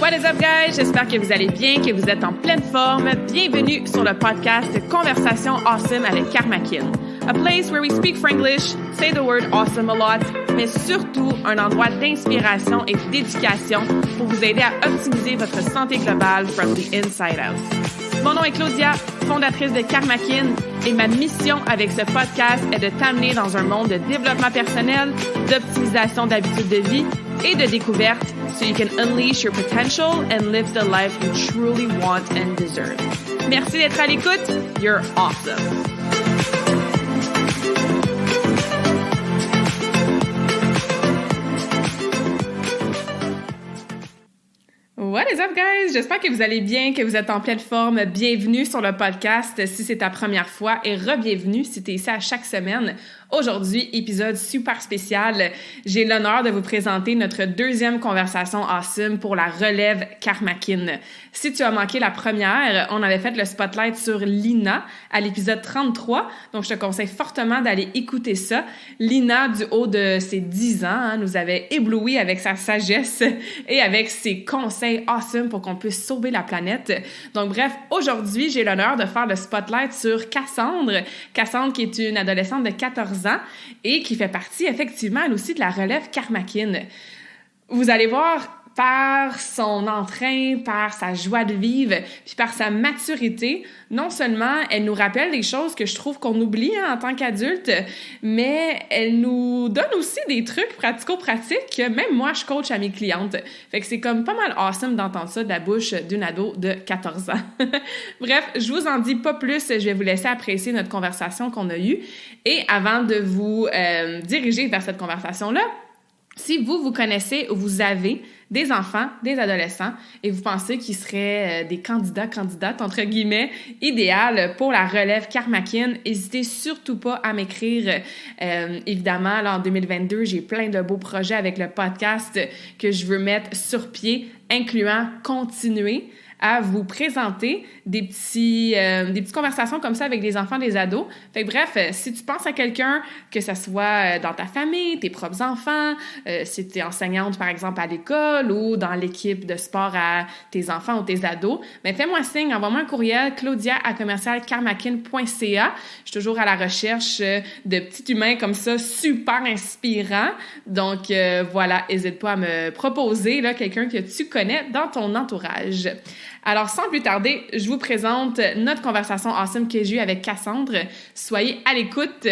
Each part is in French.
What is up, guys? J'espère que vous allez bien, que vous êtes en pleine forme. Bienvenue sur le podcast Conversation Awesome avec Karmakin. A place where we speak Franglish, say the word awesome a lot, mais surtout un endroit d'inspiration et d'éducation pour vous aider à optimiser votre santé globale from the inside out. Mon nom est Claudia, fondatrice de Karmakin, et ma mission avec ce podcast est de t'amener dans un monde de développement personnel, d'optimisation d'habitudes de vie et de découverte so you can unleash your potential and live the life you truly want and deserve. Merci d'être à l'écoute. You're awesome. What is up, guys? J'espère que vous allez bien, que vous êtes en pleine forme. Bienvenue sur le podcast si c'est ta première fois et re-bienvenue si tu es ici à chaque semaine. Aujourd'hui, épisode super spécial. J'ai l'honneur de vous présenter notre deuxième conversation awesome pour la relève Karmakin. Si tu as manqué la première, on avait fait le spotlight sur Lina à l'épisode 33, donc je te conseille fortement d'aller écouter ça. Lina, du haut de ses 10 ans, nous avait ébloui avec sa sagesse et avec ses conseils awesome pour qu'on puisse sauver la planète. Donc bref, aujourd'hui, j'ai l'honneur de faire le spotlight sur Cassandre. Cassandre qui est une adolescente de 14 ans et qui fait partie effectivement elle aussi de la relève Karmakin. Vous allez voir, par son entrain, par sa joie de vivre, puis par sa maturité, non seulement elle nous rappelle des choses que je trouve qu'on oublie en tant qu'adulte, mais elle nous donne aussi des trucs pratico-pratiques que même moi, je coach à mes clientes. Fait que c'est comme pas mal awesome d'entendre ça de la bouche d'une ado de 14 ans. Bref, je vous en dis pas plus, je vais vous laisser apprécier notre conversation qu'on a eue. Et avant de vous diriger vers cette conversation-là, si vous connaissez ou vous avez des enfants, des adolescents, et vous pensez qu'ils seraient des candidates, entre guillemets, idéales pour la relève Karmakin, n'hésitez surtout pas à m'écrire. Évidemment, là, en 2022, j'ai plein de beaux projets avec le podcast que je veux mettre sur pied, incluant continuer à vous présenter des petites conversations comme ça avec des enfants, des ados. Fait que bref, si tu penses à quelqu'un, que ça soit dans ta famille, tes propres enfants, si tu es enseignante, par exemple, à l'école ou dans l'équipe de sport à tes enfants ou tes ados, bien, fais-moi signe, envoie-moi un courriel, claudia@karmakin.ca. Je suis toujours à la recherche de petits humains comme ça, super inspirants. Donc, voilà, n'hésite pas à me proposer là, quelqu'un que tu connais dans ton entourage. Alors, sans plus tarder, je vous présente notre conversation awesome que j'ai eue avec Cassandre. Soyez à l'écoute,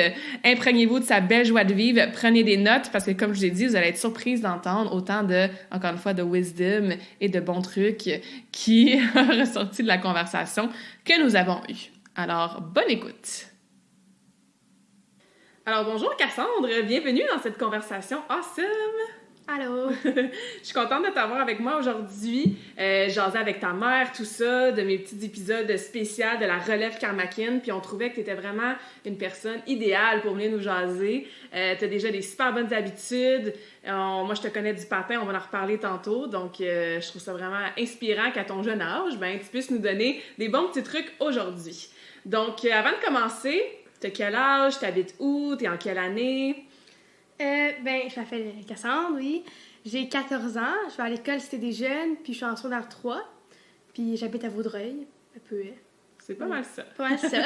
imprégnez-vous de sa belle joie de vivre, prenez des notes parce que, comme je vous ai dit, vous allez être surprise d'entendre autant de, encore une fois, de wisdom et de bons trucs qui sont ressortis de la conversation que nous avons eue. Alors, bonne écoute! Alors, bonjour Cassandre, bienvenue dans cette conversation awesome! Allô! Je suis contente de t'avoir avec moi aujourd'hui. Jasais avec ta mère, tout ça, de mes petits épisodes spéciaux de la relève Karmakin. Puis on trouvait que tu étais vraiment une personne idéale pour venir nous jaser. Tu as déjà des super bonnes habitudes. Moi, je te connais du patin, on va en reparler tantôt. Donc, je trouve ça vraiment inspirant qu'à ton jeune âge, ben, tu puisses nous donner des bons petits trucs aujourd'hui. Donc, avant de commencer, tu as quel âge? Tu habites où? Tu es en quelle année? Je m'appelle Cassandre, oui. J'ai 14 ans, je vais à l'école Cité des Jeunes, puis je suis en secondaire 3, puis j'habite à Vaudreuil, un peu. C'est pas mal ça. Pas mal ça.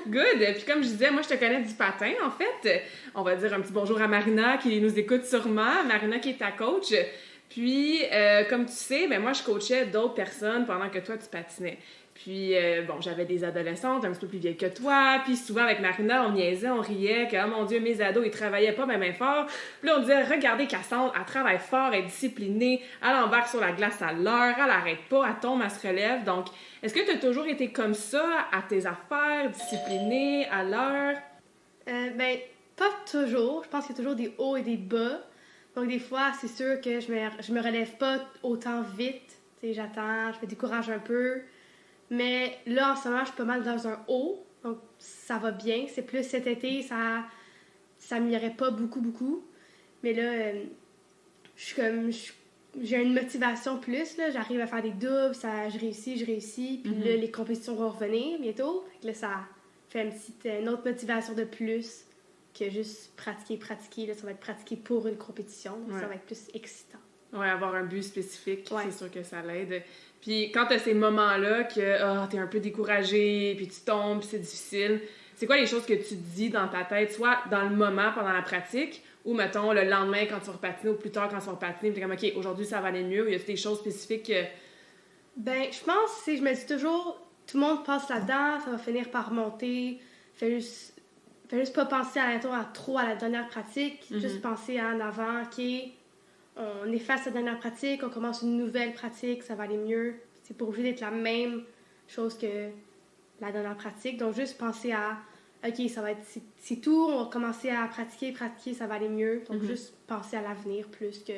Good! Puis comme je disais, moi, je te connais du patin, en fait. On va dire un petit bonjour à Marina, qui nous écoute sûrement. Marina, qui est ta coach. Puis, comme tu sais, ben moi, je coachais d'autres personnes pendant que toi, tu patinais. Puis, j'avais des adolescentes un petit peu plus vieilles que toi. Puis, souvent, avec Marina, on niaisait, on riait que, oh mon Dieu, mes ados, ils travaillaient pas même fort. Puis là, on disait, regardez Cassandre, elle travaille fort, elle est disciplinée, elle embarque sur la glace à l'heure, elle arrête pas, elle tombe, elle se relève. Donc, est-ce que tu as toujours été comme ça, à tes affaires, disciplinée, à l'heure? Pas toujours. Je pense qu'il y a toujours des hauts et des bas. Donc, des fois, c'est sûr que je me relève pas autant vite. Tu sais, j'attends, je me décourage un peu. Mais là, en ce moment, je suis pas mal dans un haut, donc ça va bien. C'est plus cet été, ça m'améliorait pas beaucoup. Mais là, j'ai une motivation plus, là. J'arrive à faire des doubles, je réussis. Puis là, les compétitions vont revenir bientôt. Fait que là, ça fait une autre motivation de plus que juste pratiquer. Là, ça va être pratiquer pour une compétition, donc ça va être plus excitant. Ouais, avoir un but spécifique, Ouais. c'est sûr que ça l'aide. Puis quand t'as ces moments-là que t'es un peu découragé, puis tu tombes, puis c'est difficile, c'est quoi les choses que tu te dis dans ta tête, soit dans le moment, pendant la pratique, ou mettons le lendemain quand tu vas repatiner, ou plus tard quand tu vas repatiner, puis t'es comme, OK, aujourd'hui ça va aller mieux, ou y a des choses spécifiques que... Ben, je pense que je me dis toujours, tout le monde passe là-dedans, ça va finir par remonter. Fais juste pas penser trop à la dernière pratique, juste penser en avant, OK, on efface la dernière pratique, on commence une nouvelle pratique, ça va aller mieux. C'est pas obligé d'être la même chose que la dernière pratique. Donc, juste penser à, OK, ça va être, c'est tout, on va commencer à pratiquer, ça va aller mieux. Donc, juste penser à l'avenir plus que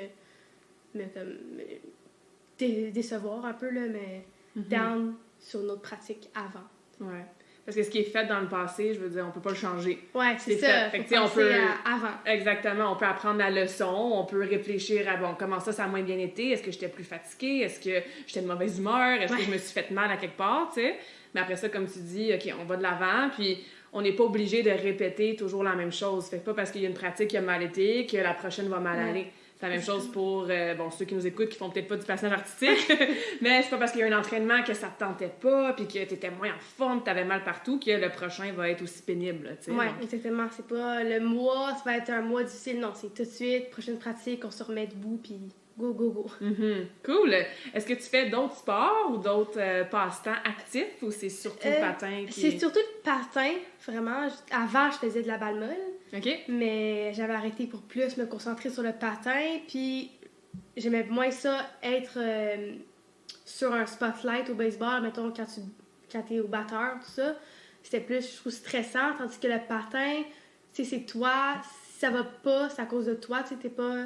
décevoir un peu, là, mais down sur notre pratique avant. Ouais. Parce que ce qui est fait dans le passé, je veux dire, on peut pas le changer. Ouais, c'est ça. Fait Faut que, on penser peut... à avant. Exactement. On peut apprendre la leçon. On peut réfléchir à, bon, comment ça a moins bien été? Est-ce que j'étais plus fatiguée? Est-ce que j'étais de mauvaise humeur? Est-ce que je me suis fait mal à quelque part, tu sais? Mais après ça, comme tu dis, OK, on va de l'avant, puis on n'est pas obligé de répéter toujours la même chose. Fait que pas parce qu'il y a une pratique qui a mal été que la prochaine va mal aller. C'est la même chose pour ceux qui nous écoutent qui font peut-être pas du patinage artistique, mais c'est pas parce qu'il y a un entraînement que ça te tentait pas, puis que t'étais moins en forme, t'avais mal partout, que le prochain va être aussi pénible. T'sais, ouais, donc. Exactement. C'est pas le mois, ça va être un mois difficile. Non, c'est tout de suite, prochaine pratique, on se remet debout, puis go, go, go. Cool! Est-ce que tu fais d'autres sports ou d'autres passe-temps actifs, ou c'est surtout le patin qui... C'est surtout le patin, vraiment. Avant, je faisais de la balle molle. OK. Mais j'avais arrêté pour plus me concentrer sur le patin, puis j'aimais moins ça être sur un spotlight au baseball, mettons, quand t'es au batteur, tout ça. C'était plus, je trouve, stressant, tandis que le patin, tu sais, c'est toi, si ça va pas, c'est à cause de toi, tu sais, t'es pas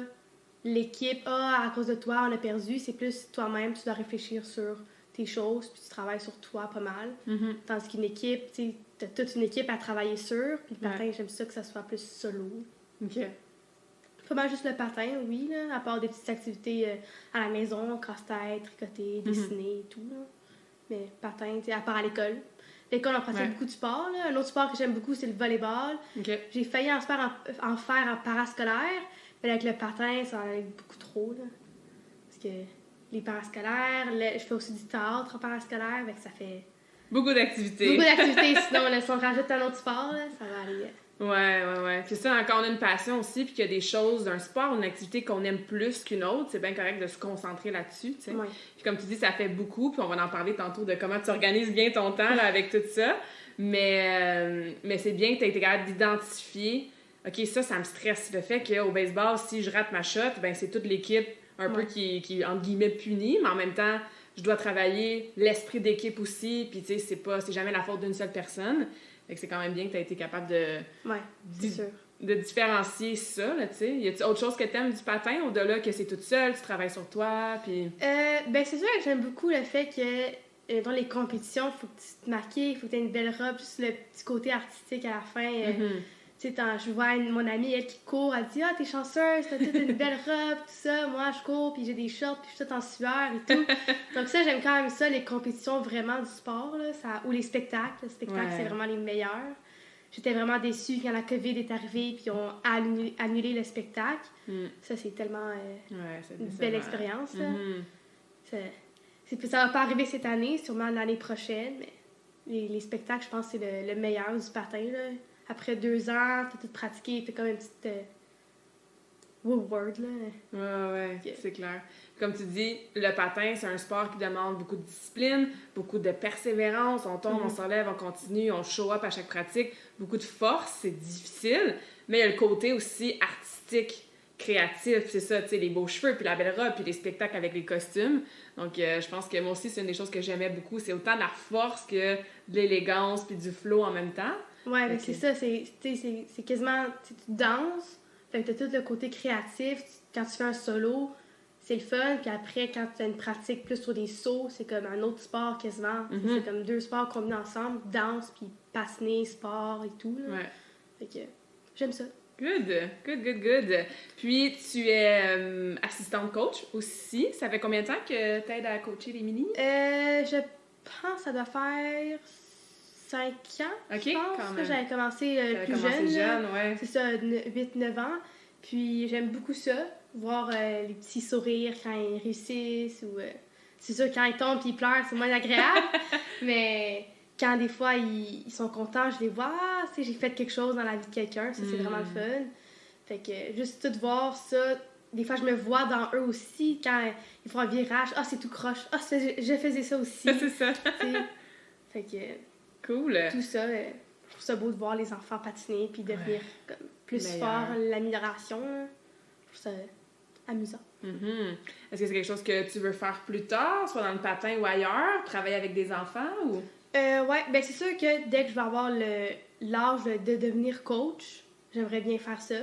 l'équipe, à cause de toi, on a perdu, c'est plus toi-même, tu dois réfléchir sur tes choses, puis tu travailles sur toi pas mal. Tandis qu'une équipe, tu sais, t'as toute une équipe à travailler sur, puis le patin, j'aime ça que ça soit plus solo. OK. Pas mal juste le patin, oui, là, à part des petites activités à la maison, casse-tête, tricoter, dessiner et tout, là. Mais patin, tu sais, à part à l'école. L'école, on pratique beaucoup de sport, là. Un autre sport que j'aime beaucoup, c'est le volleyball. OK. J'ai failli en faire en parascolaire, mais avec le patin, ça en allait beaucoup trop, là. Parce que les parascolaires, je fais aussi du théâtre en parascolaire, fait que ça fait... Beaucoup d'activités. Beaucoup d'activités, sinon, là, si on rajoute un autre sport, là, ça va aller... Ouais. Puis ça, quand on a une passion aussi, puis qu'il y a des choses d'un sport, une activité qu'on aime plus qu'une autre, c'est bien correct de se concentrer là-dessus, tu sais. Ouais. Puis comme tu dis, ça fait beaucoup, puis on va en parler tantôt de comment tu organises bien ton temps là, avec tout ça. Mais c'est bien que tu aies été capable d'identifier, OK, ça me stresse. Le fait qu'au baseball, si je rate ma shot, ben c'est toute l'équipe un peu qui, entre guillemets, punie, mais en même temps, je dois travailler l'esprit d'équipe aussi, puis tu sais, c'est jamais la faute d'une seule personne. Fait que c'est quand même bien que tu as été capable de différencier ça, là, tu sais. Y a-t-il autre chose que t'aimes du patin, au-delà que c'est toute seule, tu travailles sur toi, puis... Ben, c'est sûr que j'aime beaucoup le fait que dans les compétitions, il faut que tu te maquilles, il faut que tu aies une belle robe, juste le petit côté artistique à la fin. Tu sais, je vois mon amie, elle qui court, elle dit « Ah, t'es chanceuse, t'as toute une belle robe, tout ça. Moi, je cours, puis j'ai des shorts, puis je suis toute en sueur et tout. » Donc ça, j'aime quand même ça, les compétitions vraiment du sport, là, ou les spectacles. Les spectacles, c'est vraiment les meilleurs. J'étais vraiment déçue quand la COVID est arrivée, puis ils ont annulé le spectacle. Ça, c'est tellement une belle expérience. Ça va pas arriver cette année, sûrement l'année prochaine, mais les spectacles, je pense que c'est le meilleur du patin, là. Après 2 ans, t'as tout pratiqué, t'as comme une petite word, là. Ouais, c'est clair. Comme tu dis, le patin, c'est un sport qui demande beaucoup de discipline, beaucoup de persévérance. On tombe, on s'enlève, on continue, on show up à chaque pratique. Beaucoup de force, c'est difficile. Mais il y a le côté aussi artistique, créatif, c'est ça, tu sais, les beaux cheveux, puis la belle robe, puis les spectacles avec les costumes. Donc, je pense que moi aussi, c'est une des choses que j'aimais beaucoup. C'est autant de la force que de l'élégance, puis du flow en même temps. Ouais, mais c'est ça, c'est quasiment, tu danses, fait que t'as tout le côté créatif, quand tu fais un solo, c'est le fun, puis après, quand tu as une pratique plus sur des sauts, c'est comme un autre sport quasiment, c'est comme 2 sports combinés ensemble, danse, puis patiner, sport et tout, là. Fait que, j'aime ça. Good. Puis, tu es assistante coach aussi. Ça fait combien de temps que tu aides à coacher les mini? Je pense que ça doit faire 5 ans, OK, je pense. quand même. J'avais commencé plus jeune, jeune. ouais. C'est ça, 8-9 ans. Puis j'aime beaucoup ça, voir les petits sourires quand ils réussissent ou c'est sûr quand ils tombent et ils pleurent, c'est moins agréable, mais quand des fois ils sont contents, je les vois, ah, tu sais, j'ai fait quelque chose dans la vie de quelqu'un, ça c'est vraiment le fun. Fait que juste tout voir ça, des fois je me vois dans eux aussi quand ils font un virage, ah c'est tout croche, ah je faisais ça aussi. C'est ça. Fait que cool. tout ça, je trouve ça beau de voir les enfants patiner puis devenir comme plus meilleur. fort, l'amélioration. Je trouve ça amusant. Est-ce que c'est quelque chose que tu veux faire plus tard, soit dans le patin ou ailleurs, travailler avec des enfants ou... Ouais, ben c'est sûr que dès que je vais avoir l'âge de devenir coach, j'aimerais bien faire ça.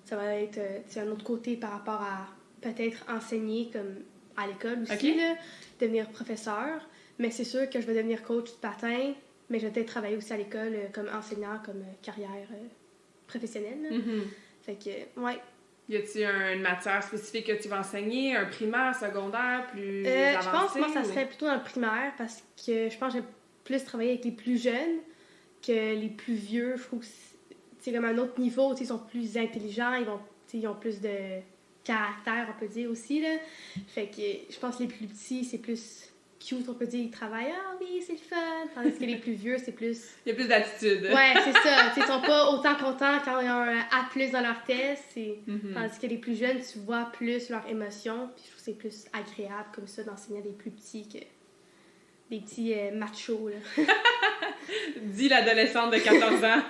Ça va être un autre côté par rapport à peut-être enseigner comme à l'école aussi, là, devenir professeur. Mais c'est sûr que je vais devenir coach de patin, mais je vais peut-être travailler aussi à l'école comme enseignant, comme carrière professionnelle. Fait que, ouais. Y a-t-il une matière spécifique que tu vas enseigner, un primaire, secondaire, plus avancé? Je pense que moi, ça serait plutôt dans le primaire parce que je pense que j'ai plus travaillé avec les plus jeunes que les plus vieux. Je trouve que c'est comme un autre niveau, ils sont plus intelligents, ils ont plus de caractère, on peut dire aussi, là. Fait que je pense que les plus petits, c'est plus cute, on peut dire, ils travaillent, ah oui, c'est le fun, tandis que les plus vieux, c'est plus... Il y a plus d'attitude. Ouais, c'est ça, ils sont pas autant contents quand ils ont un A+ dans leur test, tandis que les plus jeunes, tu vois plus leurs émotions, puis je trouve que c'est plus agréable comme ça d'enseigner à des plus petits que des petits machos, là. Dis l'adolescente de 14 ans.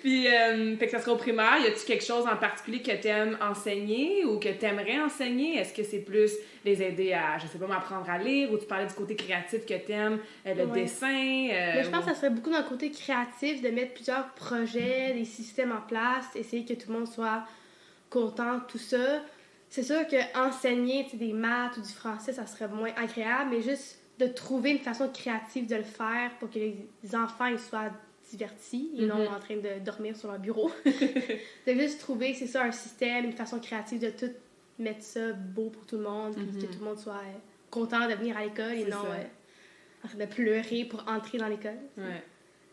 Puis, fait que ça sera au primaire. Y a-tu quelque chose en particulier que t'aimes enseigner ou que t'aimerais enseigner? Est-ce que c'est plus les aider à, je sais pas, m'apprendre à lire ou tu parlais du côté créatif que t'aimes, le dessin? Mais je pense que ça serait beaucoup dans le côté créatif de mettre plusieurs projets, des systèmes en place, essayer que tout le monde soit content, tout ça. C'est sûr qu'enseigner des maths ou du français, ça serait moins agréable, mais juste de trouver une façon créative de le faire pour que les enfants ils soient divertis et non en train de dormir sur leur bureau. De juste trouver, c'est ça, un système, une façon créative de tout mettre ça beau pour tout le monde, puis que tout le monde soit content de venir à l'école et non en train de pleurer pour entrer dans l'école. Ouais.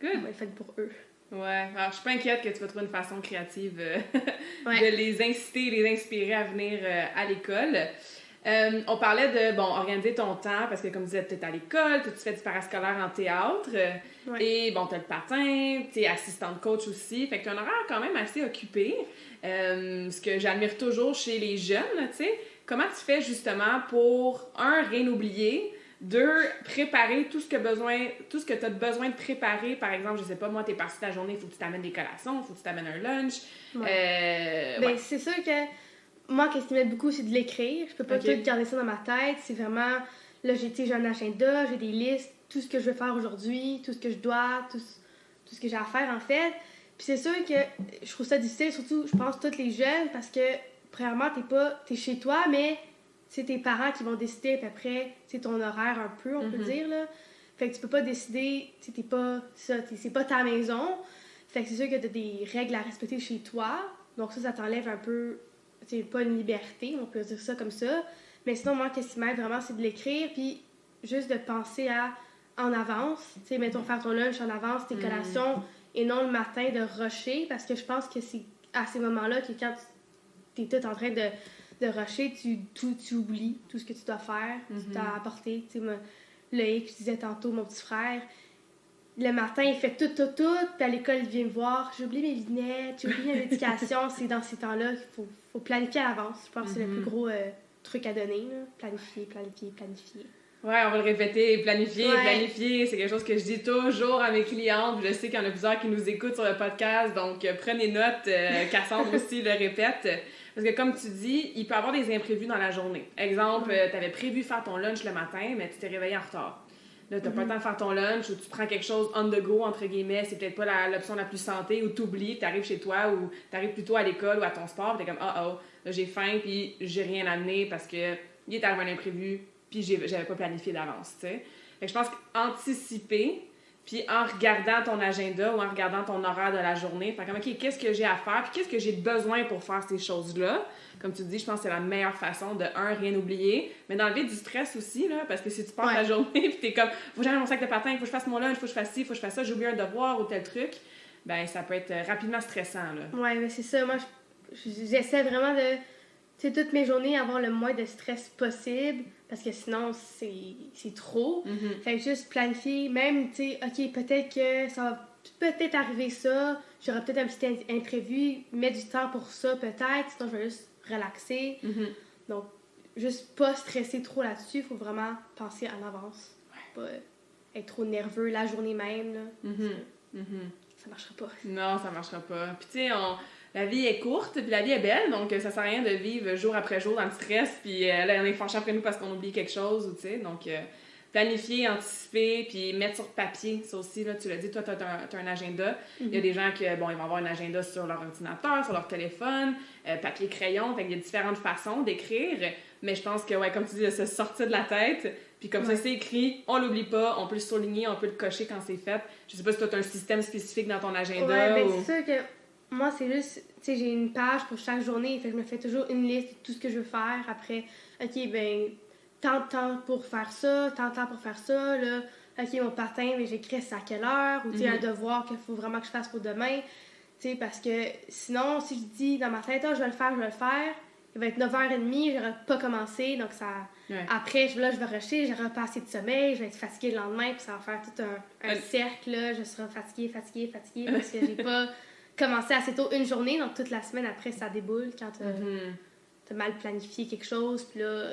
Good. C'est fait pour eux. Ouais, alors je suis pas inquiète que tu vas trouver une façon créative de les inciter, les inspirer à venir à l'école. On parlait de, organiser ton temps, parce que comme tu disais, tu es à l'école, tu fais du parascolaire en théâtre, et tu as le patin, tu es assistante coach aussi, fait que tu as un horaire quand même assez occupé, ce que j'admire toujours chez les jeunes, tu sais. Comment tu fais justement pour, rien oublier, 2, préparer tout ce que tu as besoin de préparer. Par exemple, je sais pas, moi, t'es parti ta journée, il faut que tu t'amènes des collations, il faut que tu t'amènes un lunch. C'est sûr que moi, qu'est-ce qui m'aide beaucoup, c'est de l'écrire. Je peux pas tout garder ça dans ma tête. C'est vraiment, là, j'ai un agenda, j'ai des listes, tout ce que je veux faire aujourd'hui, tout ce que je dois, tout ce que j'ai à faire, en fait. Puis c'est sûr que je trouve ça difficile, surtout, je pense, tous les jeunes, parce que, premièrement, t'es chez toi, mais c'est tes parents qui vont décider, puis après, c'est ton horaire un peu, on peut dire, là. Fait que tu peux pas décider, c'est pas ta maison. Fait que c'est sûr que t'as des règles à respecter chez toi. Donc ça t'enlève un peu, c'est pas une liberté, on peut dire ça comme ça. Mais sinon, moi, qu'est-ce qui m'aide vraiment, c'est de l'écrire, puis juste de penser en avance. Tu sais, mettons, faire ton lunch en avance, tes collations, et non le matin de rusher, parce que je pense que c'est à ces moments-là que quand t'es tout en train de rusher, tu oublies tout ce que tu dois faire, tu t'as apporté. Tu sais, Loïc, je disais tantôt, mon petit frère, le matin, il fait tout, puis à l'école, il vient me voir, j'ai oublié mes lunettes, j'ai oublié ma médication. C'est dans ces temps-là qu'il faut planifier à l'avance. Je pense que c'est le plus gros truc à donner, là. Planifier. Ouais, on va le répéter, planifier. C'est quelque chose que je dis toujours à mes clientes. Je sais qu'il y en a plusieurs qui nous écoutent sur le podcast, donc prenez note. Cassandre aussi le répète. Parce que comme tu dis, il peut y avoir des imprévus dans la journée. Exemple, tu avais prévu faire ton lunch le matin, mais tu t'es réveillé en retard. Là, t'as pas le temps de faire ton lunch ou tu prends quelque chose on the go, entre guillemets, c'est peut-être pas l'option la plus santé, ou t'oublies, t'arrives chez toi ou t'arrives plutôt à l'école ou à ton sport, t'es comme là j'ai faim puis j'ai rien amené parce que il est arrivé un imprévu puis j'avais pas planifié d'avance, tu sais. Fait que je pense qu'anticiper, puis en regardant ton agenda ou en regardant ton horaire de la journée, faire comme OK, qu'est-ce que j'ai à faire puis qu'est-ce que j'ai besoin pour faire ces choses-là. Comme tu dis, je pense que c'est la meilleure façon de, rien oublier, mais d'enlever du stress aussi, là, parce que si tu passes la journée puis t'es comme, faut que j'aille mon sac de patin, faut que je fasse mon lunch, faut que je fasse ci, faut que je fasse ça, j'ai oublié un devoir ou tel truc, ben ça peut être rapidement stressant, là. Ouais, mais c'est ça. Moi, j'essaie vraiment de, tu sais, toutes mes journées, avoir le moins de stress possible, parce que sinon, c'est trop. Fait que juste planifier, même, tu sais, OK, peut-être que ça va peut-être arriver ça, j'aurai peut-être un petit imprévu, mettre du temps pour ça, peut-être, sinon je vais juste relaxer. Donc, juste pas stresser trop là-dessus, il faut vraiment penser à l'avance. Pas être trop nerveux la journée même, là. Ça marchera pas. Non, ça marchera pas. Puis tu sais, la vie est courte, puis la vie est belle, donc ça sert à rien de vivre jour après jour dans le stress, puis là, on est fâché après nous parce qu'on oublie quelque chose, tu sais. Donc, planifier, anticiper, puis mettre sur papier, ça aussi, là, tu l'as dit, toi, t'as un agenda. Il y a des gens qui, bon, ils vont avoir un agenda sur leur ordinateur, sur leur téléphone, papier, crayon, fait qu'il y a différentes façons d'écrire, mais je pense que, ouais, comme tu dis, de se sortir de la tête, puis comme ça, c'est écrit, on l'oublie pas, on peut le souligner, on peut le cocher quand c'est fait. Je sais pas si toi, t'as un système spécifique dans ton agenda. Ouais, ben c'est sûr que moi, c'est juste, tu sais, j'ai une page pour chaque journée, fait que je me fais toujours une liste de tout ce que je veux faire. Après, OK, ben, tant de temps pour faire ça, tant de temps pour faire ça, là. OK, mon patin, mais j'écris ça à quelle heure, ou tu sais, un devoir qu'il faut vraiment que je fasse pour demain. Tu sais, parce que sinon, si je dis dans ma tête, je vais le faire, il va être 9h30, j'aurai pas commencé, donc ça... Ouais. Après, là, je vais rusher, j'aurai pas assez de sommeil, je vais être fatiguée le lendemain, puis ça va faire tout un cercle, là. Je serai fatiguée, parce que j'ai pas commencé assez tôt une journée, donc toute la semaine après, ça déboule quand t'as mal planifié quelque chose, puis là...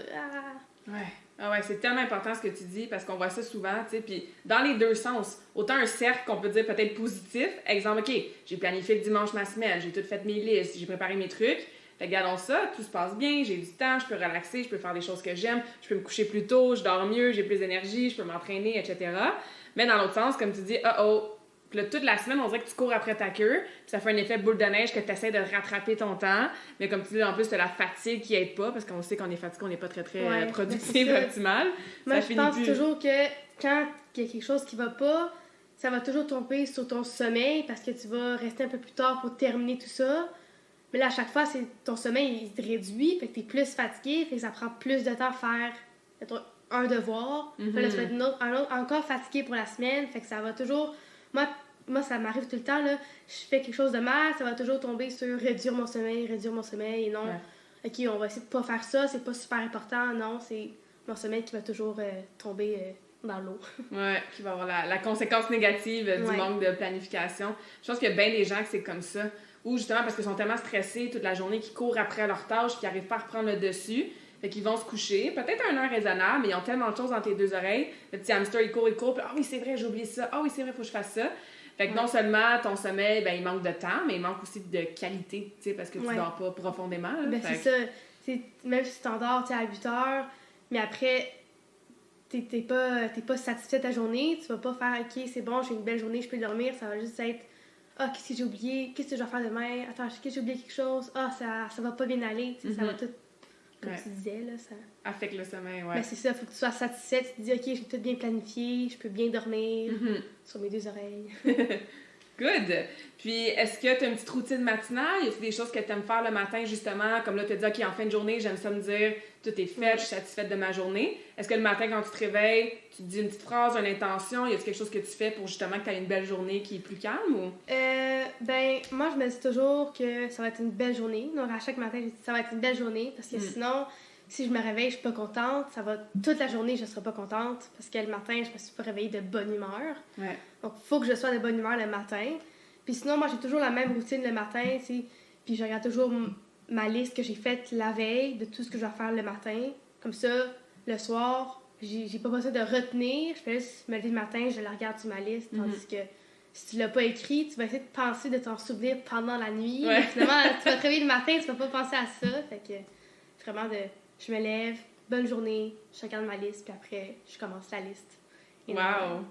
Ouais. Ah ouais, c'est tellement important ce que tu dis parce qu'on voit ça souvent, tu sais, puis dans les deux sens. Autant un cercle qu'on peut dire peut-être positif, exemple, OK, j'ai planifié le dimanche ma semaine, j'ai tout fait mes listes, j'ai préparé mes trucs, regardons ça, tout se passe bien, j'ai du temps, je peux relaxer, je peux faire des choses que j'aime, je peux me coucher plus tôt, je dors mieux, j'ai plus d'énergie, je peux m'entraîner, etc. Mais dans l'autre sens, comme tu dis, puis là, toute la semaine, on dirait que tu cours après ta queue, puis ça fait un effet boule de neige que tu essaies de rattraper ton temps. Mais comme tu dis, en plus, tu as la fatigue qui aide pas, parce qu'on sait qu'on est fatigué, on n'est pas très, très productif, optimal. Moi, je pense toujours que quand il y a quelque chose qui va pas, ça va toujours tomber sur ton sommeil, parce que tu vas rester un peu plus tard pour terminer tout ça. Mais là, à chaque fois, ton sommeil, il se réduit, fait que tu es plus fatigué, fait que ça prend plus de temps à faire un devoir. Puis là, tu vas être un autre encore fatigué pour la semaine, fait que ça va toujours... Moi, ça m'arrive tout le temps, là. Je fais quelque chose de mal, ça va toujours tomber sur réduire mon sommeil, et non, OK, on va essayer de pas faire ça, c'est pas super important, non, c'est mon sommeil qui va toujours tomber dans l'eau. Ouais, qui va avoir la conséquence négative du manque de planification. Je pense qu'il y a bien des gens que c'est comme ça, ou justement parce qu'ils sont tellement stressés toute la journée qu'ils courent après leurs tâches, qu'ils n'arrivent pas à reprendre le dessus. Fait qu'ils vont se coucher, peut-être à une heure raisonnable, mais ils ont tellement de choses dans tes deux oreilles. Le petit hamster, il court, puis ah oui, c'est vrai, j'ai oublié ça. Ah oui, c'est vrai, il faut que je fasse ça. Fait que non seulement ton sommeil, ben, il manque de temps, mais il manque aussi de qualité, tu sais, parce que tu dors pas profondément. Là. Ben, c'est ça. Même si tu t'endors à 8 heures, mais après, t'es pas satisfait de ta journée, tu vas pas faire, OK, c'est bon, j'ai une belle journée, je peux dormir. Ça va juste être, qu'est-ce que j'ai oublié? Qu'est-ce que je vais faire demain? Attends, est-ce que j'ai oublié quelque chose? Ça va pas bien aller. Ça va tout... Comme tu disais, là, ça... Affecte le sommeil, Ben, c'est ça, il faut que tu sois satisfaite. Tu te dis, OK, j'ai tout bien planifié, je peux bien dormir sur mes deux oreilles. Good! Puis, est-ce que tu as une petite routine matinale? Y a-t-il des choses que tu aimes faire le matin, justement? Comme là, tu as dit, OK, en fin de journée, j'aime ça me dire, tout est fait, je suis satisfaite de ma journée. Est-ce que le matin, quand tu te réveilles, tu te dis une petite phrase, une intention? Y a-t-il quelque chose que tu fais pour justement que tu aies une belle journée qui est plus calme? Ou... Ben, moi, je me dis toujours que ça va être une belle journée. Donc, à chaque matin, je dis ça va être une belle journée parce que sinon, si je me réveille, je suis pas contente. Toute la journée, je serai pas contente parce que le matin, je me suis pas réveillée de bonne humeur. Ouais. Donc, il faut que je sois de bonne humeur le matin. Puis sinon, moi, j'ai toujours la même routine le matin, tu sais. Puis je regarde toujours ma liste que j'ai faite la veille de tout ce que je vais faire le matin. Comme ça, le soir, j'ai pas besoin de retenir. Je fais juste me lever le matin, je la regarde sur ma liste. Tandis que si tu l'as pas écrit, tu vas essayer de penser de t'en souvenir pendant la nuit. Ouais. Finalement, tu vas te réveiller le matin, tu vas pas penser à ça. Fait que vraiment, je me lève, bonne journée, je regarde ma liste, puis après, je commence la liste. Wow!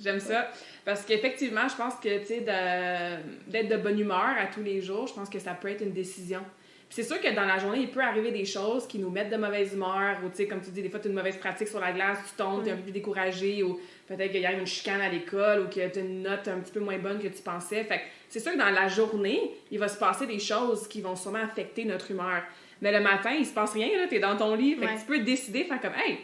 J'aime ça. Parce qu'effectivement, je pense que, tu sais, d'être de bonne humeur à tous les jours, je pense que ça peut être une décision. Puis c'est sûr que dans la journée, il peut arriver des choses qui nous mettent de mauvaise humeur, ou tu sais, comme tu dis, des fois, tu as une mauvaise pratique sur la glace, tu tombes, tu es un peu plus découragé, ou peut-être qu'il y a une chicane à l'école, ou que tu as une note un petit peu moins bonne que tu pensais. Fait que c'est sûr que dans la journée, il va se passer des choses qui vont sûrement affecter notre humeur. Mais le matin, il se passe rien, là, t'es dans ton lit, fait que tu peux décider, faire comme, hey,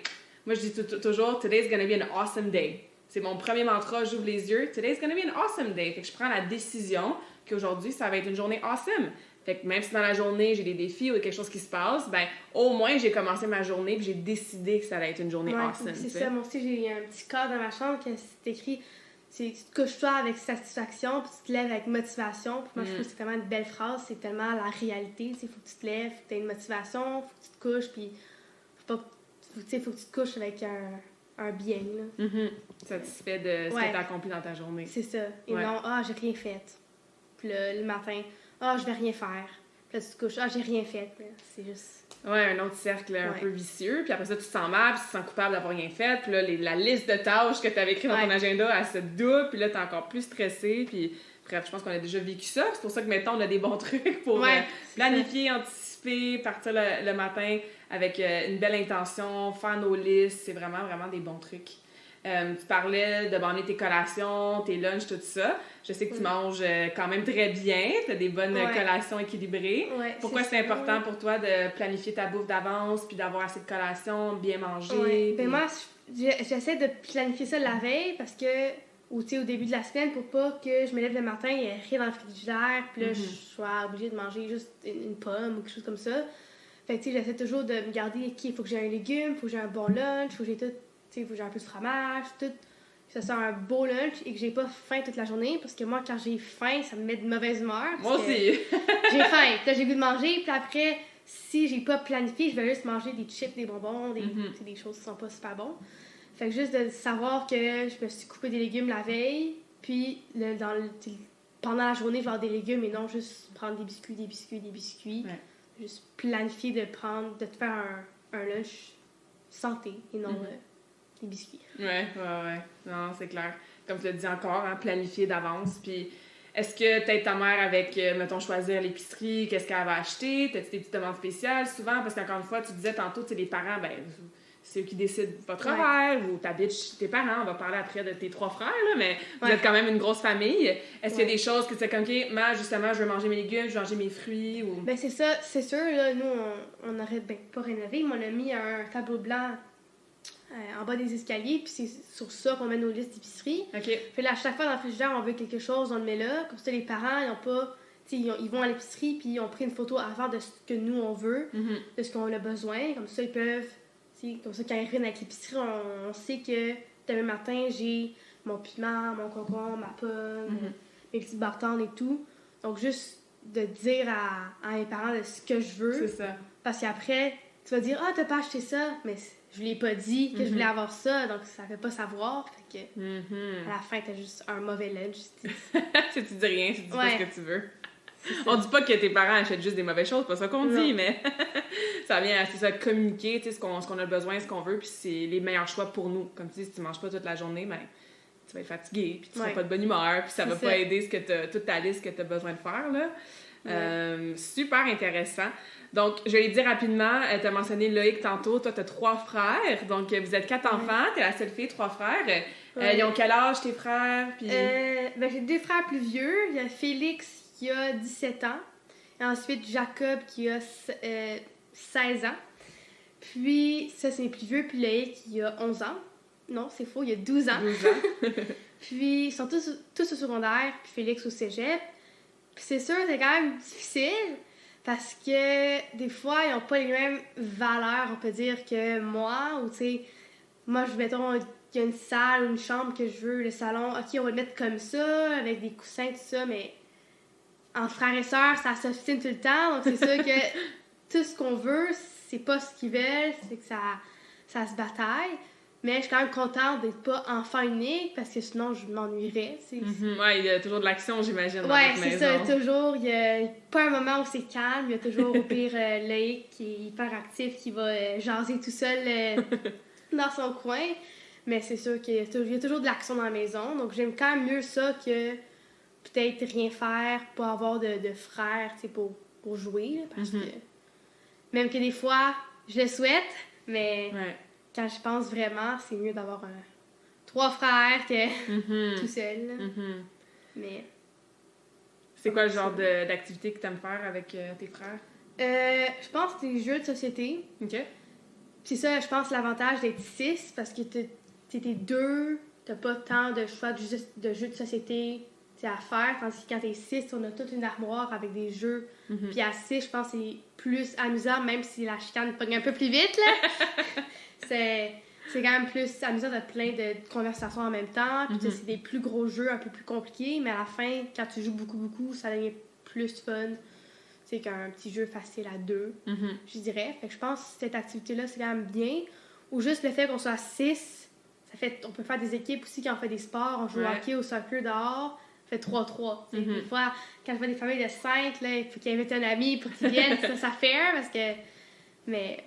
moi je dis toujours, today's gonna be an awesome day. C'est mon premier mantra, j'ouvre les yeux, today's gonna be an awesome day. Fait que je prends la décision qu'aujourd'hui, ça va être une journée awesome. Fait que même si dans la journée, j'ai des défis ou quelque chose qui se passe, ben au moins, j'ai commencé ma journée puis j'ai décidé que ça allait être une journée awesome. C'est ça. Moi aussi, j'ai un petit cadre dans ma chambre qui c'est écrit tu te couches-toi avec satisfaction puis tu te lèves avec motivation. Puis moi, je trouve que c'est tellement une belle phrase. C'est tellement la réalité. Il faut que tu te lèves, faut que tu aies une motivation, faut que tu te couches puis faut que tu te couches avec un bien. Là. Satisfait de ce que tu as accompli dans ta journée. C'est ça. Et non, j'ai rien fait. Puis le matin, je vais rien faire. Puis là, tu te couches, j'ai rien fait. Puis là, c'est juste... Ouais, un autre cercle un peu vicieux. Puis après ça, tu te sens mal, puis tu te sens coupable d'avoir rien fait. Puis là, la liste de tâches que tu avais écrite dans ton agenda, elle se double. Puis là, tu es encore plus stressé. Puis bref, je pense qu'on a déjà vécu ça. C'est pour ça que maintenant, on a des bons trucs pour planifier, anticiper, partir le matin avec une belle intention, faire nos listes. C'est vraiment, vraiment des bons trucs. Tu parlais de borner tes collations, tes lunchs, tout ça. Je sais que tu manges quand même très bien. Tu as des bonnes collations équilibrées. Pourquoi c'est important pour toi de planifier ta bouffe d'avance puis d'avoir assez de collations, bien manger? Ben moi, j'essaie de planifier ça la veille parce que, au début de la semaine, pour pas que je me lève le matin, il n'y ait rien dans le frigidaire, puis là, je sois obligée de manger juste une pomme ou quelque chose comme ça. Fait que, j'essaie toujours de me garder, il faut que j'ai un légume, il faut que j'ai un bon lunch, il faut que j'ai tout. Il faut que j'ai un peu de fromage, tout. Que ça soit un beau lunch et que j'ai pas faim toute la journée. Parce que moi, quand j'ai faim, ça me met de mauvaise humeur. Moi aussi! J'ai faim. Puis là, j'ai goût de manger. Puis après, si j'ai pas planifié, je vais juste manger des chips, des bonbons, des choses qui sont pas super bons. Fait que juste de savoir que je me suis coupé des légumes la veille. Puis pendant la journée, je vais avoir des légumes et non juste prendre des biscuits. Ouais. Juste planifier de te faire un lunch santé et non... des biscuits. Ouais. Non, c'est clair. Comme tu l'as dit encore, planifier d'avance. Puis, est-ce que t'aides ta mère avec, mettons, choisir l'épicerie, qu'est-ce qu'elle va acheter? T'as-tu des petites demandes spéciales souvent? Parce qu'encore une fois, tu disais tantôt, les parents, ben, c'est eux qui décident votre horaire ou t'habites chez tes parents. On va parler après de tes 3 frères, là, mais vous êtes quand même une grosse famille. Est-ce qu'il y a des choses que tu sais comme, OK, moi, justement, je veux manger mes légumes, je veux manger mes fruits? Ou... Ben, c'est ça, c'est sûr. Là, nous, on aurait pas rénové, mais on a mis un tableau blanc en bas des escaliers, puis c'est sur ça qu'on met nos listes d'épicerie. Fait là, à chaque fois dans le frigidaire, on veut quelque chose, on le met là. Comme ça, les parents, ils ont pas... Ils vont à l'épicerie, puis ils ont pris une photo avant de ce que nous, on veut, de ce qu'on a besoin. Comme ça, ils peuvent... Comme ça, quand ils reviennent avec l'épicerie, on sait que demain matin, j'ai mon piment, mon concombre, ma pomme, mes petites bartendes et tout. Donc, juste de dire à mes parents de ce que je veux. C'est ça. Parce qu'après, tu vas dire « Ah, t'as pas acheté ça! » Mais je l'ai pas dit que je voulais avoir ça, donc ça fait pas savoir. Fait que à la fin, t'as juste un mauvais lunch. Si tu dis rien, si tu dis pas ce que tu veux. On dit pas que tes parents achètent juste des mauvaises choses, c'est pas ça qu'on dit, mais ça vient à communiquer ce qu'on a besoin, ce qu'on veut, puis c'est les meilleurs choix pour nous. Comme tu dis, si tu manges pas toute la journée, ben, tu vas être fatigué, puis tu seras pas de bonne humeur, puis ça va pas aider toute ta liste que tu as besoin de faire, là. Super intéressant. Donc, je vais le dire rapidement, tu as mentionné Loïc tantôt, toi, tu as 3 frères, donc vous êtes 4 enfants, tu es la seule fille, 3 frères. Ils ont quel âge, tes frères? Puis... ben, j'ai 2 frères plus vieux, il y a Félix qui a 17 ans, et ensuite Jacob qui a 16 ans, puis ça c'est les plus vieux, puis Loïc qui a 11 ans. Non, c'est faux, il a 12 ans. 12 ans. Puis ils sont tous au secondaire, puis Félix au cégep. Puis c'est sûr, c'est quand même difficile, parce que des fois, ils n'ont pas les mêmes valeurs, on peut dire, que moi. Ou tu sais, moi, mettons, il y a une salle, une chambre que je veux, le salon. OK, on va le mettre comme ça, avec des coussins, tout ça, mais entre frères et sœurs, ça s'obstine tout le temps. Donc c'est sûr que tout ce qu'on veut, c'est pas ce qu'ils veulent, c'est que ça se bataille. Mais je suis quand même contente d'être pas enfant unique parce que sinon je m'ennuierais. Ouais, il y a toujours de l'action, j'imagine, dans votre maison. Ouais, c'est ça, toujours. Il n'y a pas un moment où c'est calme. Il y a toujours au pire Loïc qui est hyper actif, qui va jaser tout seul dans son coin. Mais c'est sûr qu'il y a toujours de l'action dans la maison. Donc j'aime quand même mieux ça que peut-être rien faire, pas avoir de frères pour jouer. Là, parce que même que des fois, je le souhaite, mais... Ouais. Quand je pense vraiment, c'est mieux d'avoir 3 frères que tout seul. Mais... C'est quoi le genre d'activité que tu aimes faire avec tes frères? Je pense que c'est des jeux de société. OK. C'est ça, je pense, l'avantage d'être 6, parce que t'es 2, t'as pas tant de choix de jeux de société. à faire, tandis que quand t'es 6, on a toute une armoire avec des jeux. Puis à 6, je pense que c'est plus amusant, même si la chicane pogne un peu plus vite, là. c'est quand même plus amusant de plein de conversations en même temps. Puis c'est des plus gros jeux, un peu plus compliqués, mais à la fin, quand tu joues beaucoup, ça devient plus fun. C'est qu'un petit jeu facile à 2, je dirais. Fait que je pense que cette activité-là, c'est quand même bien. Ou juste le fait qu'on soit 6, ça fait, on peut faire des équipes aussi quand on fait des sports. On joue au hockey, au soccer dehors. On fait 3-3. Des fois, quand je vois des familles de 5, là, il faut qu'ils invitent un ami pour qu'ils viennent. ça fait parce que... Mais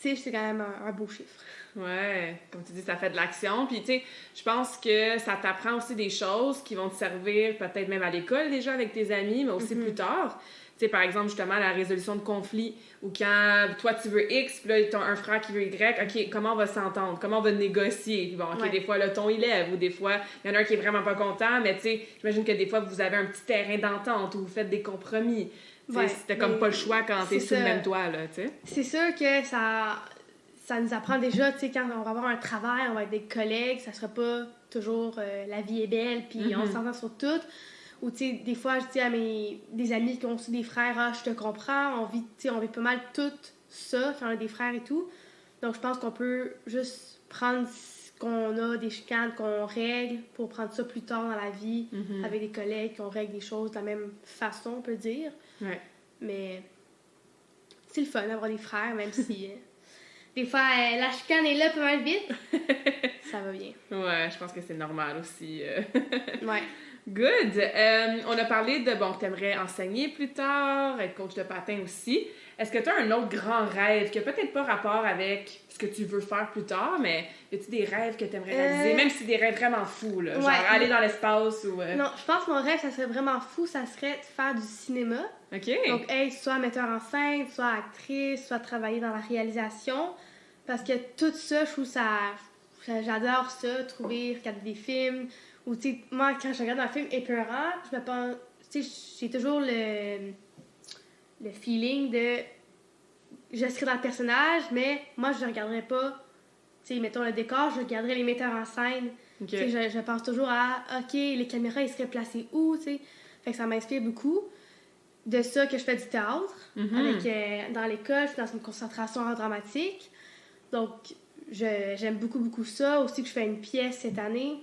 6, c'est quand même un beau chiffre. Ouais, comme tu dis, ça fait de l'action. Puis, tu sais, je pense que ça t'apprend aussi des choses qui vont te servir peut-être même à l'école déjà avec tes amis, mais aussi plus tard. Tu sais, par exemple, justement, la résolution de conflits, ou quand toi, tu veux X, puis là, t'as un frère qui veut Y, OK, comment on va s'entendre? Comment on va négocier? Puis bon, OK, des fois, le ton, il lève, ou des fois, il y en a un qui est vraiment pas content, mais tu sais, j'imagine que des fois, vous avez un petit terrain d'entente, où vous faites des compromis. Ouais, t'as comme pas le choix quand t'es sur le même toit, là, tu sais. C'est sûr que ça nous apprend déjà, tu sais, quand on va avoir un travail, on va être des collègues, ça sera pas toujours la vie est belle, puis on s'entend sur tout. Ou, tu sais, des fois, je dis à des amis qui ont aussi des frères, ah, je te comprends, on vit pas mal tout ça, quand on a des frères et tout. Donc, je pense qu'on peut juste prendre ce qu'on a, des chicanes qu'on règle, pour prendre ça plus tard dans la vie, avec des collègues, qu'on règle des choses de la même façon, on peut dire. Ouais. Mais c'est le fun d'avoir des frères, même si des fois, la chicane est là pas mal vite. Ça va bien. Ouais, je pense que c'est normal aussi. Ouais. Good! On a parlé de, bon, que t'aimerais enseigner plus tard, être coach de patin aussi. Est-ce que tu as un autre grand rêve qui a peut-être pas rapport avec ce que tu veux faire plus tard, mais y a-tu des rêves que t'aimerais réaliser, même si c'est des rêves vraiment fous, là, genre aller dans l'espace ou... Non, je pense que mon rêve, ça serait vraiment fou, ça serait de faire du cinéma. OK. Donc, soit metteur en scène, soit actrice, soit travailler dans la réalisation. Parce que tout ça, je trouve ça... J'adore ça, regarder des films. Ou, tu sais, moi, quand je regarde un film épeurant, je me pense... Tu sais, j'ai toujours le feeling de... Je serais dans le personnage, mais moi, je ne regarderais pas... Tu sais, mettons le décor, je regarderais les metteurs en scène. Okay. Tu sais, je pense toujours à... OK, les caméras, ils seraient placées où, tu sais? Fait que ça m'inspire beaucoup. De ça que je fais du théâtre. Avec, dans l'école, je suis dans une concentration art dramatique. Donc, j'aime beaucoup ça. Aussi que je fais une pièce cette année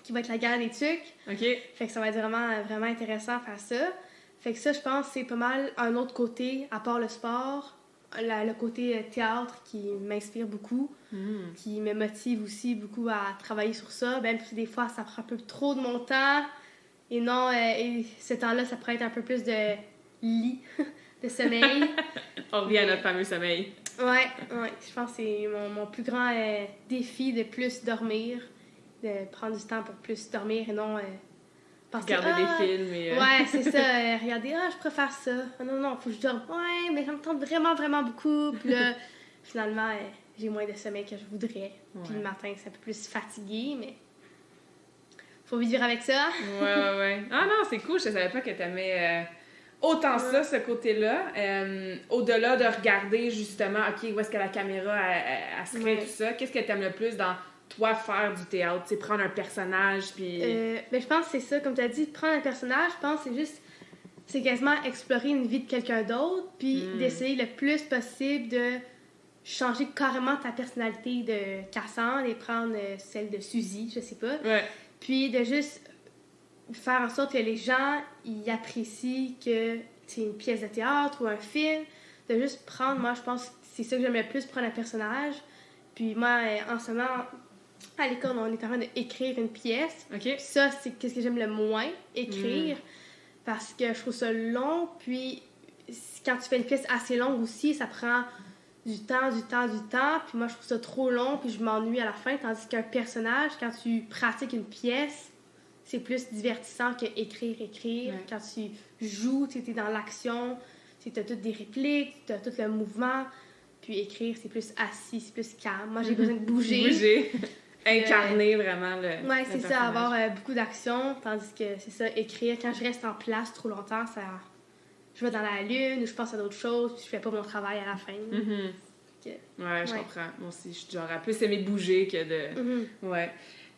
qui va être La Guerre des Tucs. OK. Fait que ça va être vraiment intéressant à faire ça. Fait que ça, je pense, c'est pas mal un autre côté, à part le sport, le côté théâtre qui m'inspire beaucoup, qui me motive aussi beaucoup à travailler sur ça. Même si des fois, ça prend un peu trop de mon temps. Et non, et ce temps-là, ça pourrait être un peu plus de lit, de sommeil. On revient à notre fameux sommeil. Ouais. Je pense que c'est mon plus grand défi de plus dormir, de prendre du temps pour plus dormir et non penser, regarder des films et... Ouais, c'est ça. Regarder, je préfère ça. Non, faut que je dorme. Ouais, mais ça me tente vraiment beaucoup. Puis là, finalement, j'ai moins de sommeil que je voudrais. Ouais. Puis le matin, c'est un peu plus fatigué, mais... Faut vivre avec ça. Ouais. Ah non, c'est cool. Je savais pas que t'aimais autant ça, ce côté-là. Au-delà de regarder, justement, OK, où est-ce que la caméra, elle serait, tout ça. Qu'est-ce que t'aimes le plus dans toi faire du théâtre? Tu sais, prendre un personnage, puis... je pense que c'est ça. Comme tu as dit, prendre un personnage, je pense que c'est juste... C'est quasiment explorer une vie de quelqu'un d'autre, puis d'essayer le plus possible de changer carrément ta personnalité de Cassandre et prendre celle de Suzy, je sais pas. Ouais. Puis de juste faire en sorte que les gens ils apprécient que c'est une pièce de théâtre ou un film. De juste prendre, moi, je pense que c'est ça que j'aime le plus, prendre un personnage. Puis moi, en ce moment, à l'école, on est en train d'écrire une pièce. Okay. Puis ça, c'est ce que j'aime le moins, écrire. Parce que je trouve ça long. Puis quand tu fais une pièce assez longue aussi, ça prend du temps. Puis moi, je trouve ça trop long, puis je m'ennuie à la fin. Tandis qu'un personnage, quand tu pratiques une pièce, c'est plus divertissant que écrire. Ouais. Quand tu joues, tu es dans l'action, tu as toutes des répliques, tu as tout le mouvement. Puis écrire, c'est plus assis, c'est plus calme. Moi, j'ai besoin de bouger. Incarner vraiment le ouais, c'est ça, avoir beaucoup d'action. Tandis que c'est ça, écrire, quand je reste en place trop longtemps, ça... Je vais dans la lune ou je pense à d'autres choses, puis je fais pas mon travail à la fin. Ouais, je comprends. Moi aussi, je suis genre à plus aimer bouger que de... Ouais.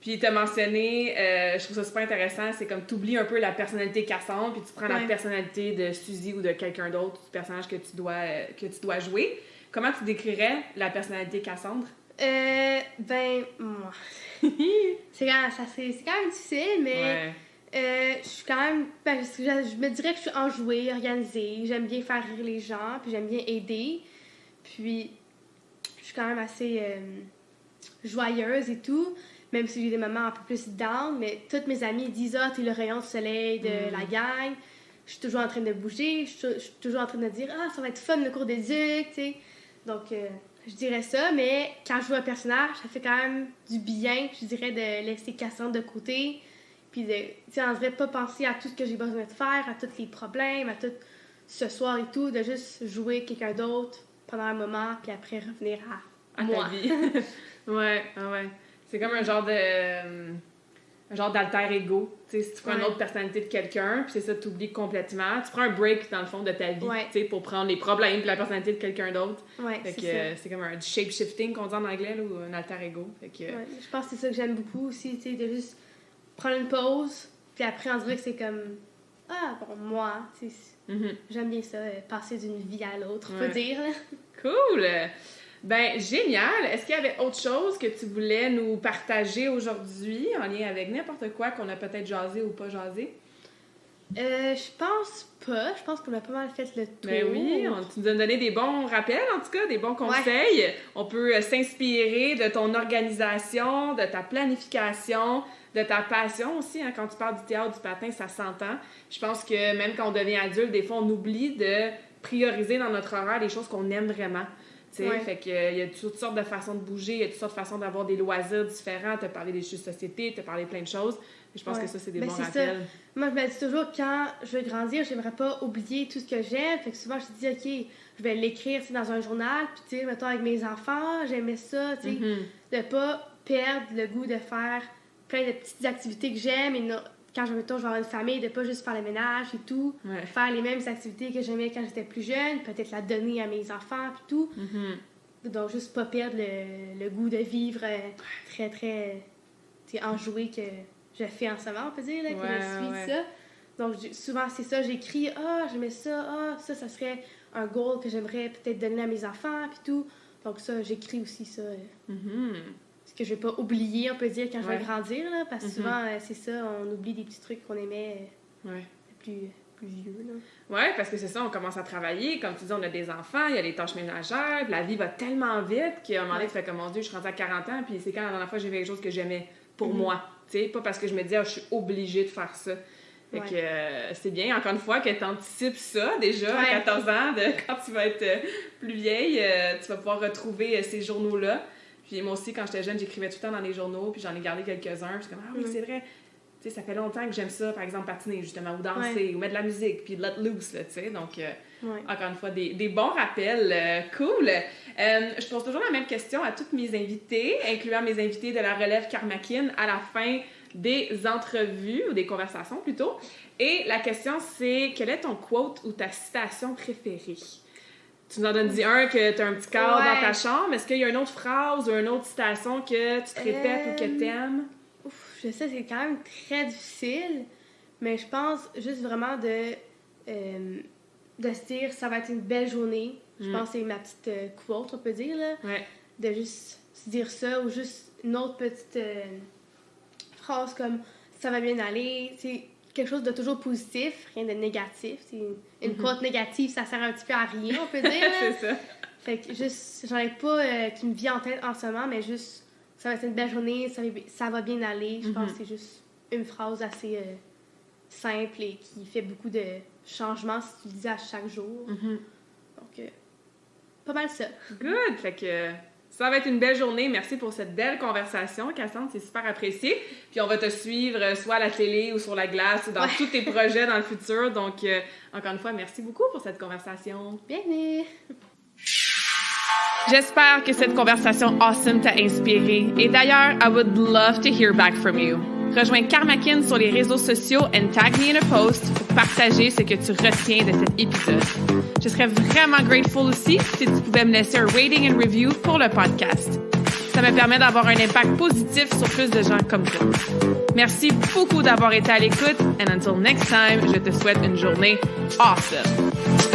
Puis t'as mentionné, je trouve ça super intéressant, c'est comme t'oublies un peu la personnalité Cassandre, puis tu prends la personnalité de Suzy ou de quelqu'un d'autre, du personnage que tu dois jouer. Comment tu décrirais la personnalité Cassandre? Moi. c'est quand même difficile, mais je suis quand même. Je me dirais que je suis enjouée, organisée. J'aime bien faire rire les gens, puis j'aime bien aider. Puis, je suis quand même assez joyeuse et tout, même si j'ai des moments un peu plus down. Mais toutes mes amies disent: ah, t'es le rayon de soleil de la gang. Je suis toujours en train de bouger. Je suis toujours en train de dire: ah, ça va être fun le cours d'éduc, tu sais. Donc, je dirais ça, mais quand je joue un personnage, ça fait quand même du bien, je dirais, de laisser Cassandre de côté, puis de, tu sais, en vrai, pas penser à tout ce que j'ai besoin de faire, à tous les problèmes, à tout ce soir et tout, de juste jouer quelqu'un d'autre pendant un moment, puis après revenir à moi. Ta vie. ouais. C'est comme un genre d'alter ego, tu sais, si tu prends une autre personnalité de quelqu'un, puis c'est ça, tu oublies complètement. Tu prends un break, dans le fond, de ta vie, tu sais, pour prendre les problèmes puis la personnalité de quelqu'un d'autre. C'est comme un shape-shifting qu'on dit en anglais, là, ou un alter ego. Je pense que c'est ça que j'aime beaucoup aussi, tu sais, de juste prendre une pause, puis après, on dirait que c'est comme... Ah, bon, moi, tu sais, j'aime bien ça, passer d'une vie à l'autre, on peut dire. Cool! Ben, génial! Est-ce qu'il y avait autre chose que tu voulais nous partager aujourd'hui en lien avec n'importe quoi qu'on a peut-être jasé ou pas jasé? Je pense pas. Je pense qu'on a pas mal fait le tour. Ben oui, tu nous as donné des bons rappels, en tout cas, des bons conseils. Ouais. On peut s'inspirer de ton organisation, de ta planification, de ta passion aussi. Hein, quand tu parles du théâtre, du patin, ça s'entend. Je pense que même quand on devient adulte, des fois, on oublie de prioriser dans notre horaire les choses qu'on aime vraiment. Fait qu'il y a toutes sortes de façons de bouger, il y a toutes sortes de façons d'avoir des loisirs différents. Tu as parlé des jeux de société, tu as parlé de plein de choses. Et je pense que ça, c'est des bons rappels. Ça. Moi, je me dis toujours, quand je vais grandir, j'aimerais pas oublier tout ce que j'aime. Fait que souvent, je dis, OK, je vais l'écrire dans un journal. Puis, tu sais, mettons, avec mes enfants, j'aimais ça, tu sais, de pas perdre le goût de faire plein de petites activités que j'aime. Et quand je vais avoir une famille, de pas juste faire le ménage et tout, faire les mêmes activités que j'aimais quand j'étais plus jeune, peut-être la donner à mes enfants et tout. Donc, juste pas perdre le goût de vivre très, très enjoué que je fais en ce moment, on peut dire, là, que je suis ça. Donc, souvent, c'est ça, j'écris « Ah, j'aimais ça, ça serait un goal que j'aimerais peut-être donner à mes enfants, puis tout. » Donc ça, j'écris aussi ça. Ce que je vais pas oublier, on peut dire, quand je vais grandir, là, parce que souvent, c'est ça, on oublie des petits trucs qu'on aimait plus vieux, là. Oui, parce que c'est ça, on commence à travailler. Comme tu dis, on a des enfants, il y a les tâches ménagères, la vie va tellement vite qu'à un moment donné, tu fais comme, mon Dieu, je suis rendue à 40 ans, puis c'est quand la dernière fois j'ai fait quelque chose que j'aimais pour moi. Tu sais, pas parce que je me disais, je suis obligée de faire ça. Fait que c'est bien, encore une fois, que tu anticipes ça déjà à 14 ans, quand tu vas être plus vieille, tu vas pouvoir retrouver ces journaux-là. Puis moi aussi, quand j'étais jeune, j'écrivais tout le temps dans les journaux, puis j'en ai gardé quelques-uns. Je suis comme, ah oui, c'est vrai. Tu sais, ça fait longtemps que j'aime ça, par exemple, patiner, justement, ou danser, ou mettre de la musique, puis let loose, là, tu sais. Donc, encore une fois, des bons rappels. Cool! Je pose toujours la même question à toutes mes invités, incluant mes invités de la relève Karmakin, à la fin des entrevues, ou des conversations, plutôt. Et la question, c'est, quel est ton quote ou ta citation préférée? Tu nous en donnes un que tu as un petit cadre dans ta chambre. Est-ce qu'il y a une autre phrase ou une autre citation que tu te répètes ou que tu aimes? Je sais, c'est quand même très difficile, mais je pense juste vraiment de se dire ça va être une belle journée. Je pense que c'est ma petite quote, on peut dire, là. De juste se dire ça, ou juste une autre petite phrase comme ça va bien aller. C'est quelque chose de toujours positif, rien de négatif. Une quote négative, ça sert un petit peu à rien, on peut dire. C'est ça. Fait que juste, j'en ai pas qui me vient en tête en ce moment, mais juste ça va être une belle journée, ça va bien aller. Je pense que c'est juste une phrase assez simple et qui fait beaucoup de changements si tu le dis à chaque jour. Donc, pas mal ça. Good! Fait que ça va être une belle journée. Merci pour cette belle conversation, Cassandre. C'est super apprécié. Puis on va te suivre soit à la télé ou sur la glace ou dans tous tes projets dans le futur. Donc, encore une fois, merci beaucoup pour cette conversation. Bienvenue! J'espère que cette conversation awesome t'a inspiré. Et d'ailleurs, I would love to hear back from you. Rejoins Karmakin sur les réseaux sociaux and tag me in a post pour partager ce que tu retiens de cet épisode. Je serais vraiment grateful aussi si tu pouvais me laisser un rating and review pour le podcast. Ça me permet d'avoir un impact positif sur plus de gens comme toi. Merci beaucoup d'avoir été à l'écoute. And until next time, je te souhaite une journée awesome.